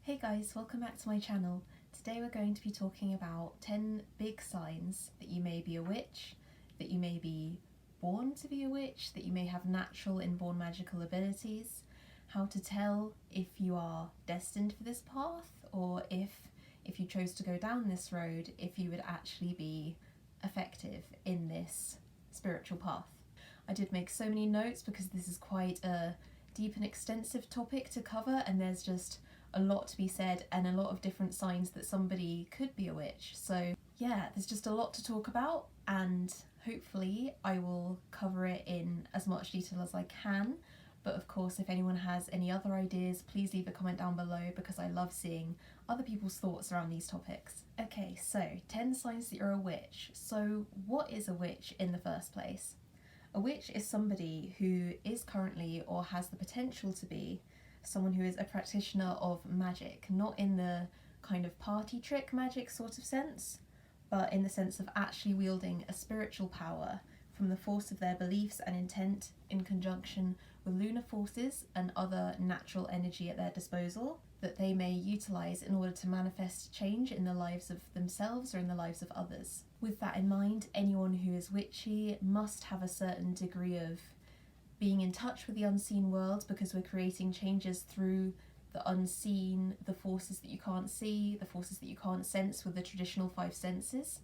Hey guys, welcome back to my channel. Today we're going to be talking about 10 big signs that you may be a witch, that you may be born to be a witch, that you may have natural inborn magical abilities, how to tell if you are destined for this path, or if you chose to go down this road, if you would actually be effective in this spiritual path. I did make so many notes because this is quite a deep and extensive topic to cover, and there's just a lot to be said and a lot of different signs that somebody could be a witch. So yeah, there's just a lot to talk about, and hopefully I will cover it in as much detail as I can. But of course, if anyone has any other ideas, please leave a comment down below because I love seeing other people's thoughts around these topics. Okay, so 10 signs that you're a witch. So what is a witch in the first place? A witch is somebody who is currently or has the potential to be someone who is a practitioner of magic, not in the kind of party trick magic sort of sense, but in the sense of actually wielding a spiritual power from the force of their beliefs and intent in conjunction with lunar forces and other natural energy at their disposal that they may utilize in order to manifest change in the lives of themselves or in the lives of others. With that in mind, anyone who is witchy must have a certain degree of being in touch with the unseen world, because we're creating changes through the unseen, the forces that you can't see, the forces that you can't sense with the traditional five senses.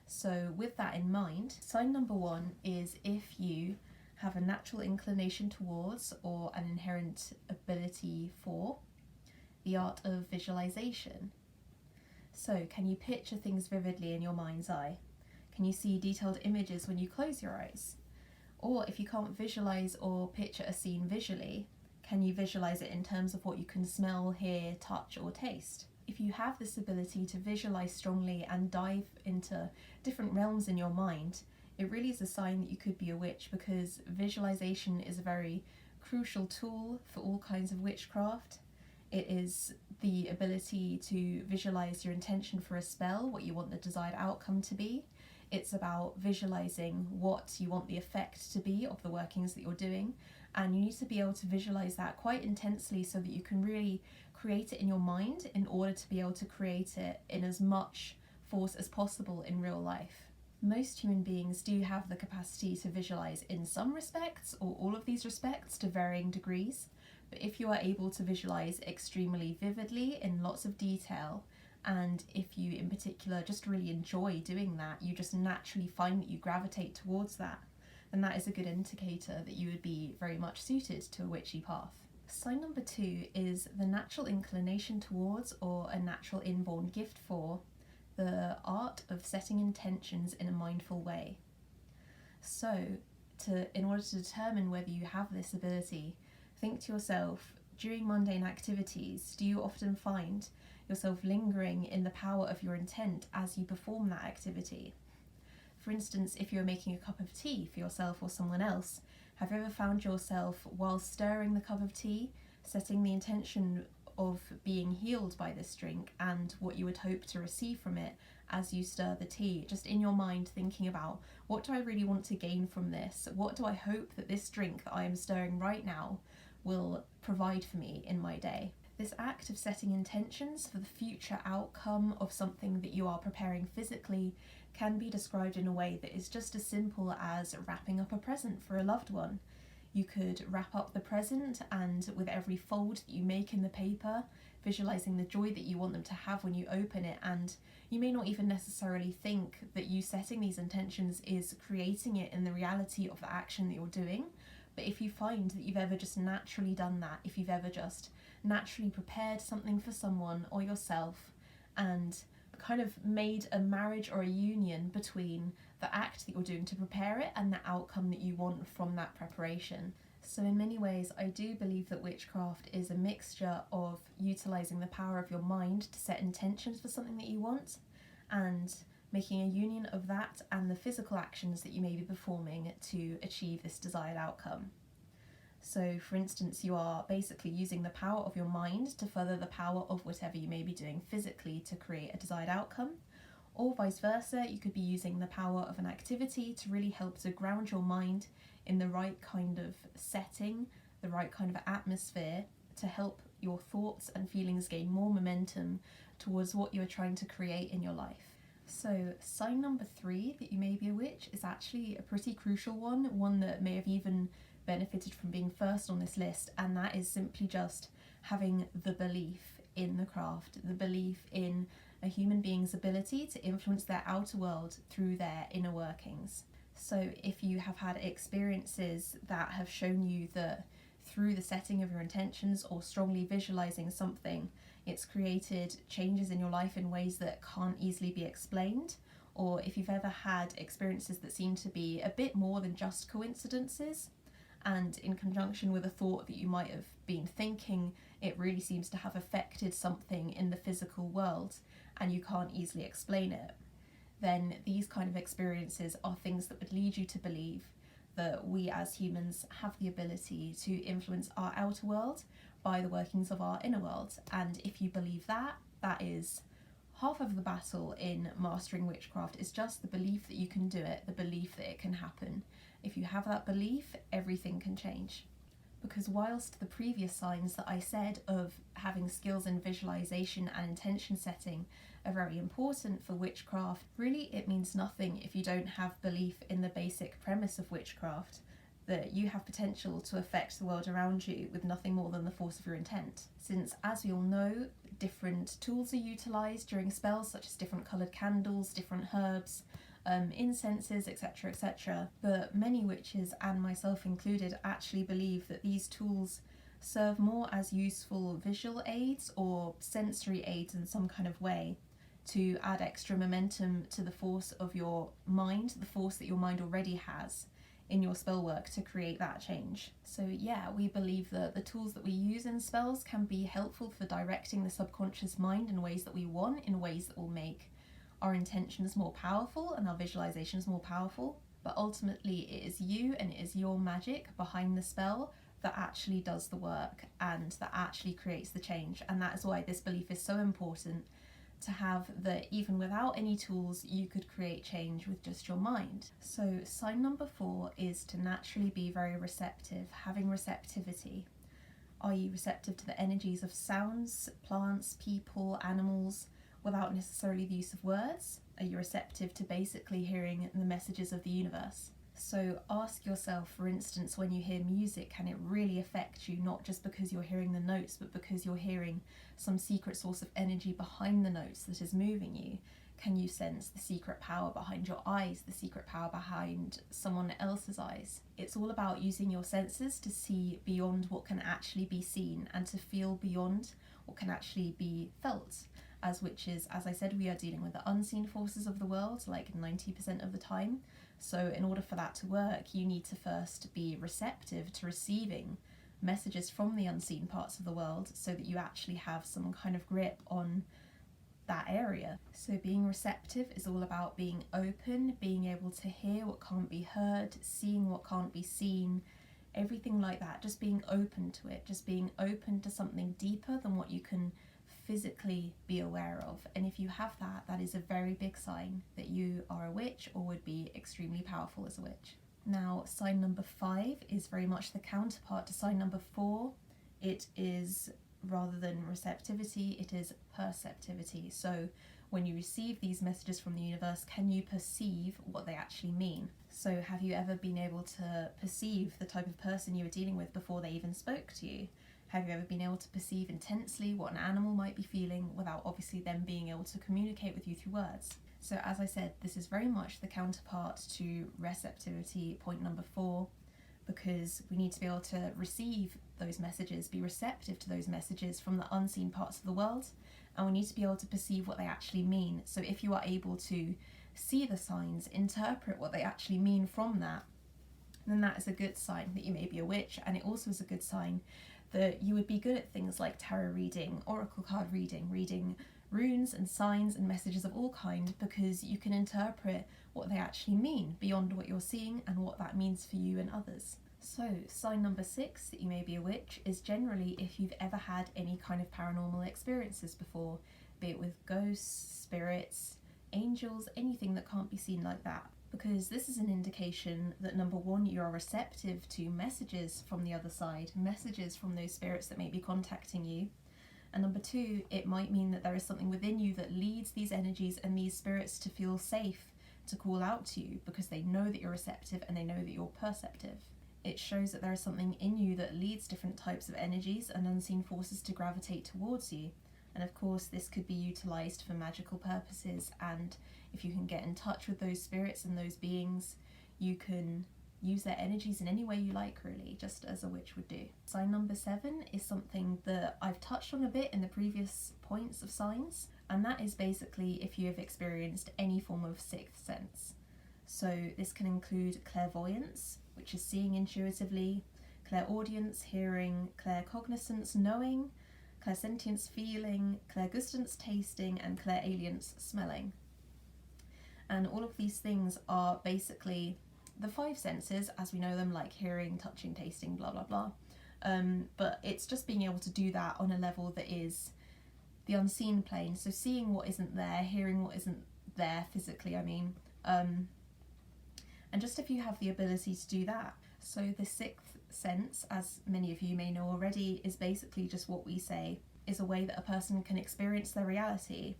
So with that in mind, sign number 1 is if you have a natural inclination towards or an inherent ability for the art of visualization. So can you picture things vividly in your mind's eye? Can you see detailed images when you close your eyes? Or if you can't visualize or picture a scene visually, can you visualize it in terms of what you can smell, hear, touch, or taste? If you have this ability to visualize strongly and dive into different realms in your mind, it really is a sign that you could be a witch, because visualization is a very crucial tool for all kinds of witchcraft. It is the ability to visualize your intention for a spell, what you want the desired outcome to be. It's about visualizing what you want the effect to be of the workings that you're doing, and you need to be able to visualize that quite intensely so that you can really create it in your mind in order to be able to create it in as much force as possible in real life. Most human beings do have the capacity to visualize in some respects, or all of these respects to varying degrees, but if you are able to visualize extremely vividly in lots of detail, and if you in particular just really enjoy doing that, you just naturally find that you gravitate towards that, then that is a good indicator that you would be very much suited to a witchy path. Sign number 2 is the natural inclination towards or a natural inborn gift for the art of setting intentions in a mindful way. So in order to determine whether you have this ability, think to yourself, during mundane activities, do you often find yourself lingering in the power of your intent as you perform that activity? For instance, if you're making a cup of tea for yourself or someone else, have you ever found yourself, while stirring the cup of tea, setting the intention of being healed by this drink and what you would hope to receive from it as you stir the tea, just in your mind thinking about, what do I really want to gain from this? What do I hope that this drink that I am stirring right now will provide for me in my day? This act of setting intentions for the future outcome of something that you are preparing physically can be described in a way that is just as simple as wrapping up a present for a loved one. You could wrap up the present, and with every fold that you make in the paper, visualizing the joy that you want them to have when you open it, and you may not even necessarily think that you setting these intentions is creating it in the reality of the action that you're doing. But if you find that you've ever just naturally done that, if you've ever just naturally prepared something for someone or yourself and kind of made a marriage or a union between the act that you're doing to prepare it and the outcome that you want from that preparation. So in many ways, I do believe that witchcraft is a mixture of utilizing the power of your mind to set intentions for something that you want, and making a union of that and the physical actions that you may be performing to achieve this desired outcome. So for instance, you are basically using the power of your mind to further the power of whatever you may be doing physically to create a desired outcome, or vice versa. You could be using the power of an activity to really help to ground your mind in the right kind of setting, the right kind of atmosphere to help your thoughts and feelings gain more momentum towards what you're trying to create in your life. So sign number 3 that you may be a witch is actually a pretty crucial one that may have even benefited from being first on this list, and that is simply just having the belief in the craft, the belief in a human being's ability to influence their outer world through their inner workings. So if you have had experiences that have shown you that through the setting of your intentions or strongly visualizing something, it's created changes in your life in ways that can't easily be explained, or if you've ever had experiences that seem to be a bit more than just coincidences, and in conjunction with a thought that you might have been thinking, it really seems to have affected something in the physical world and you can't easily explain it, then these kind of experiences are things that would lead you to believe that we as humans have the ability to influence our outer world by the workings of our inner world. And if you believe that, that is half of the battle in mastering witchcraft, is just the belief that you can do it, the belief that it can happen. If you have that belief, everything can change. Because whilst the previous signs that I said of having skills in visualization and intention setting are very important for witchcraft, really it means nothing if you don't have belief in the basic premise of witchcraft, that you have potential to affect the world around you with nothing more than the force of your intent. Since, as we all know, different tools are utilised during spells, such as different coloured candles, different herbs, incenses, etc., etc. But many witches, and myself included, actually believe that these tools serve more as useful visual aids or sensory aids in some kind of way to add extra momentum to the force of your mind, the force that your mind already has in your spell work to create that change. So yeah, we believe that the tools that we use in spells can be helpful for directing the subconscious mind in ways that we want, in ways that will make our intentions more powerful and our visualizations more powerful. But ultimately it is you and it is your magic behind the spell that actually does the work and that actually creates the change. And that is why this belief is so important, to have that even without any tools you could create change with just your mind. So sign number 4 is to naturally be very receptive, having receptivity. Are you receptive to the energies of sounds, plants, people, animals, without necessarily the use of words? Are you receptive to basically hearing the messages of the universe? So ask yourself, for instance, when you hear music, can it really affect you, not just because you're hearing the notes, but because you're hearing some secret source of energy behind the notes that is moving you? Can you sense the secret power behind your eyes, the secret power behind someone else's eyes? It's all about using your senses to see beyond what can actually be seen and to feel beyond what can actually be felt. As witches, as I said, we are dealing with the unseen forces of the world like 90% of the time. So in order for that to work, you need to first be receptive to receiving messages from the unseen parts of the world so that you actually have some kind of grip on that area. So being receptive is all about being open, being able to hear what can't be heard, seeing what can't be seen, everything like that. Just being open to it, just being open to something deeper than what you can physically be aware of. And if you have that, that is a very big sign that you are a witch or would be extremely powerful as a witch. Now, sign number 5 is very much the counterpart to sign number 4. It is, rather than receptivity, it is perceptivity. So when you receive these messages from the universe, can you perceive what they actually mean? So have you ever been able to perceive the type of person you were dealing with before they even spoke to you? Have you ever been able to perceive intensely what an animal might be feeling without obviously them being able to communicate with you through words? So as I said, this is very much the counterpart to receptivity, point number 4, because we need to be able to receive those messages, be receptive to those messages from the unseen parts of the world, and we need to be able to perceive what they actually mean. So if you are able to see the signs, interpret what they actually mean from that, then that is a good sign that you may be a witch, and it also is a good sign that you would be good at things like tarot reading, oracle card reading, reading runes and signs and messages of all kind, because you can interpret what they actually mean beyond what you're seeing and what that means for you and others. So sign number 6 that you may be a witch is generally if you've ever had any kind of paranormal experiences before, be it with ghosts, spirits, angels, anything that can't be seen like that. Because this is an indication that number 1, you are receptive to messages from the other side, messages from those spirits that may be contacting you, And number two, it might mean that there is something within you that leads these energies and these spirits to feel safe to call out to you because they know that you're receptive and they know that you're perceptive. It shows that there is something in you that leads different types of energies and unseen forces to gravitate towards you. And of course, this could be utilised for magical purposes, and if you can get in touch with those spirits and those beings, you can use their energies in any way you like, really, just as a witch would do. Sign number 7 is something that I've touched on a bit in the previous points of signs, and that is basically if you have experienced any form of sixth sense. So this can include clairvoyance, which is seeing intuitively, clairaudience, hearing, claircognizance, knowing, clairsentience, feeling, clairgustance, tasting, and clairalience, smelling. And all of these things are basically the 5 senses as we know them, like hearing, touching, tasting, blah blah blah. But it's just being able to do that on a level that is the unseen plane, so seeing what isn't there, hearing what isn't there physically, I mean, and just if you have the ability to do that. So the 6th sense, as many of you may know already, is basically just what we say is a way that a person can experience their reality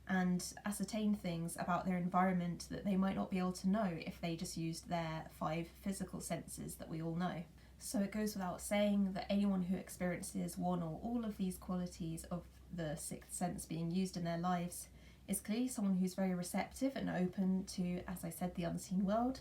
and ascertain things about their environment that they might not be able to know if they just used their 5 physical senses that we all know. So it goes without saying that anyone who experiences one or all of these qualities of the 6th sense being used in their lives is clearly someone who's very receptive and open to, as I said, the unseen world,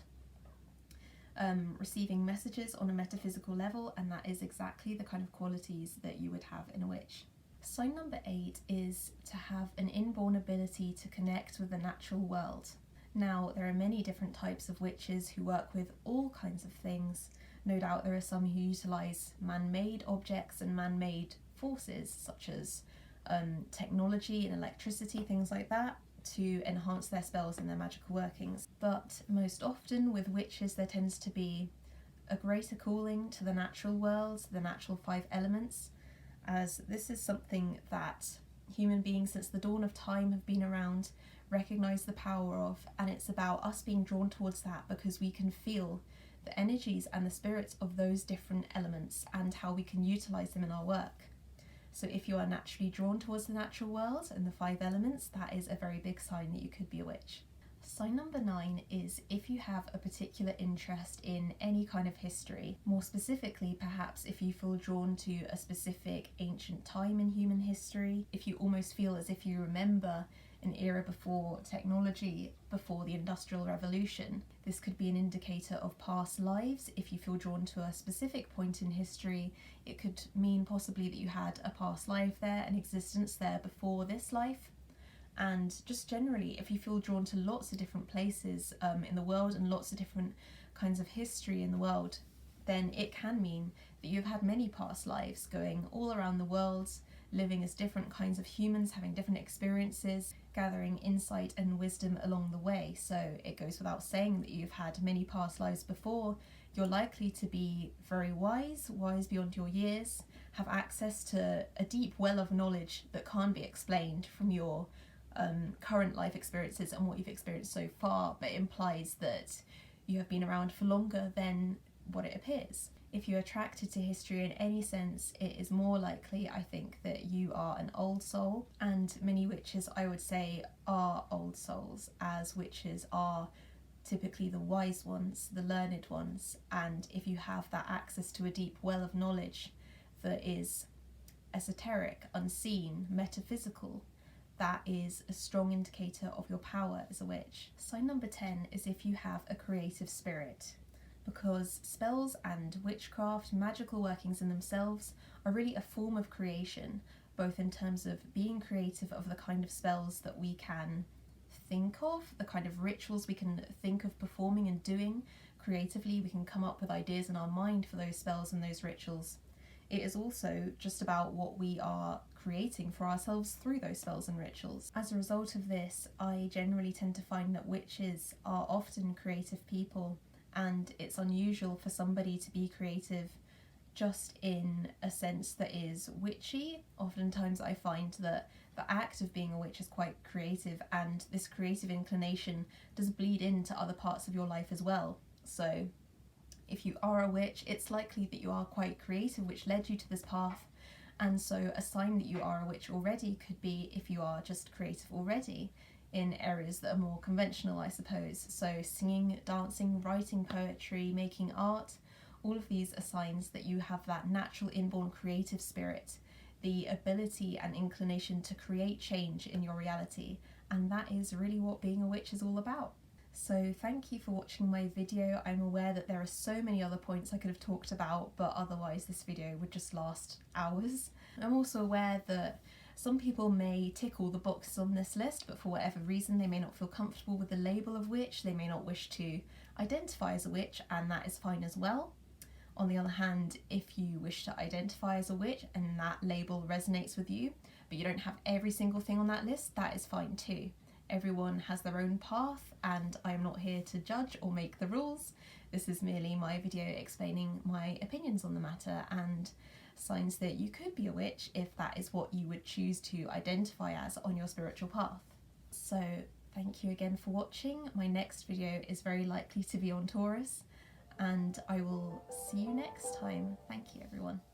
receiving messages on a metaphysical level, and that is exactly the kind of qualities that you would have in a witch. Sign number 8 is to have an inborn ability to connect with the natural world. Now, there are many different types of witches who work with all kinds of things. No doubt there are some who utilise man-made objects and man-made forces, such as technology and electricity, things like that, to enhance their spells and their magical workings. But most often with witches there tends to be a greater calling to the natural world, the natural 5 elements, as this is something that human beings since the dawn of time have been around, recognise the power of, and it's about us being drawn towards that because we can feel the energies and the spirits of those different elements and how we can utilise them in our work. So if you are naturally drawn towards the natural world and the 5 elements, that is a very big sign that you could be a witch. Sign number 9 is if you have a particular interest in any kind of history. More specifically, perhaps if you feel drawn to a specific ancient time in human history, if you almost feel as if you remember an era before technology, before the Industrial Revolution. This could be an indicator of past lives. If you feel drawn to a specific point in history, it could mean possibly that you had a past life there, an existence there before this life. And just generally, if you feel drawn to lots of different places in the world and lots of different kinds of history in the world, then it can mean that you've had many past lives going all around the world, living as different kinds of humans, having different experiences, gathering insight and wisdom along the way. So it goes without saying that you've had many past lives before. You're likely to be very wise beyond your years, have access to a deep well of knowledge that can't be explained from your current life experiences and what you've experienced so far, but implies that you have been around for longer than what it appears. If you're attracted to history in any sense, it is more likely, I think, that you are an old soul, and many witches, I would say, are old souls, as witches are typically the wise ones, the learned ones, and if you have that access to a deep well of knowledge that is esoteric, unseen, metaphysical, that is a strong indicator of your power as a witch. Sign number 10 is if you have a creative spirit, because spells and witchcraft, magical workings in themselves, are really a form of creation, both in terms of being creative of the kind of spells that we can think of, the kind of rituals we can think of performing and doing creatively. We can come up with ideas in our mind for those spells and those rituals. It is also just about what we are creating for ourselves through those spells and rituals. As a result of this, I generally tend to find that witches are often creative people, and it's unusual for somebody to be creative just in a sense that is witchy. Oftentimes I find that the act of being a witch is quite creative, and this creative inclination does bleed into other parts of your life as well. So if you are a witch, it's likely that you are quite creative, which led you to this path, And so a sign that you are a witch already could be if you are just creative already in areas that are more conventional, I suppose. So singing, dancing, writing poetry, making art, all of these are signs that you have that natural inborn creative spirit, the ability and inclination to create change in your reality. And that is really what being a witch is all about. So thank you for watching my video. I'm aware that there are so many other points I could have talked about, but otherwise this video would just last hours. I'm also aware that some people may tick all the boxes on this list, but for whatever reason they may not feel comfortable with the label of witch, they may not wish to identify as a witch, and that is fine as well. On the other hand, if you wish to identify as a witch and that label resonates with you, but you don't have every single thing on that list, that is fine too. Everyone has their own path, and I'm not here to judge or make the rules. This is merely my video explaining my opinions on the matter and signs that you could be a witch if that is what you would choose to identify as on your spiritual path. So thank you again for watching. My next video is very likely to be on Taurus, and I will see you next time. Thank you, everyone.